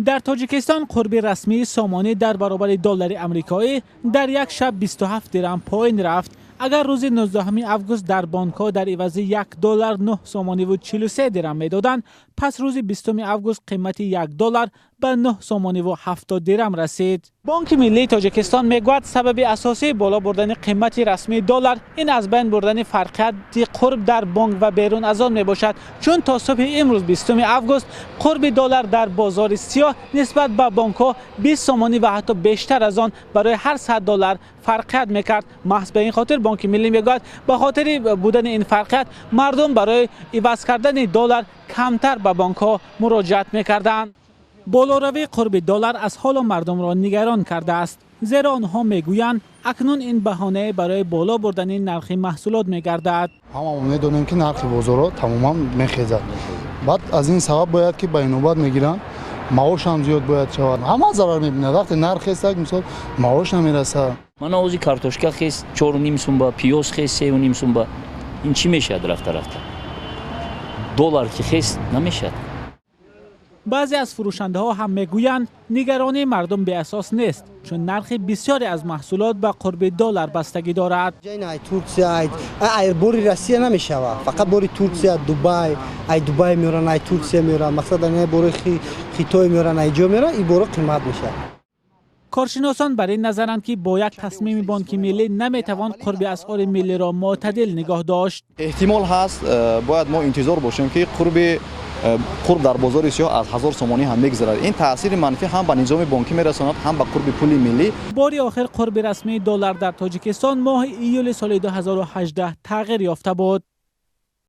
در تاجیکستان قرب رسمی سامانه در برابر دلار آمریکایی در یک شب 27 درم پایین رفت. اگر روز 19 اوگوست در بانک‌ها در عوض $1 9 سامانی و 43 درم میدادند، پس روز 20 اوگوست قیمت $1 به 9 سامانی و 70 درم رسید. بانک ملی تاجیکستان میگوید سبب اساسی بالا بردن قیمت رسمی دلار این از بین بردن فرقیت قرب در بانک و بیرون از آن میباشد، چون تا صبح امروز 20 اوگوست قرب دلار در بازار سیاه نسبت به بانک‌ها 20 سامانی و حتی بیشتر از آن برای هر $100 فرقیت میکرد. محض به این خاطر بانک ملی میگوید به خاطر بودن این فرقیت مردم برای عوض کردن دلار کمتر به بانک‌ها مراجعت میکردند. بالاروی قرب دلار از حال مردم را نگران کرده است، زیرا آنها میگویند اکنون این بهانه برای بالا بردن نرخ محصولات میگردد. همه میدونیم که نرخ بازار تماما میخیزد. بعد از این سبب باید که بینوبت میگیرن، معاش هم زیاد باید شود. همه ضرر میبینه. وقتی نرخ است مثلا معاش نمیرسه. من اوزی کارتوشکا خیس 4.5 سوم با پیاز خیس 3.5 سوم با این چی میشه رفته دلار که خیس نمیشه. بعضی از فروشنده ها هم میگویند نگرانی مردم به اساس نیست، چون نرخ بسیاری از محصولات به قرب دلار بستگی دارد. جای ترکیه بوری روسیه نمیشود، فقط بوری ترکیه، دبی میارن، ای ترکیه میارن، مقصد نه بوری خیتای میارن، اینجا میارن، این بورا قیمت میشه. کارشناسان بر این نظرند که با یک تصمیم بانک ملی نمیتوان قرب اسعار ملی را معتدل نگاه داشت. احتمال هست باید ما انتظار باشیم که قرب در بازار سیاه از 1000 سامانی هم میگذرد. این تاثیر منفی هم به نظام بانکی میرساند، هم به قرب پول ملی. باری آخر قرب رسمی دلار در تاجیکستان ماه ایول سال 2018 تغییر یافته بود.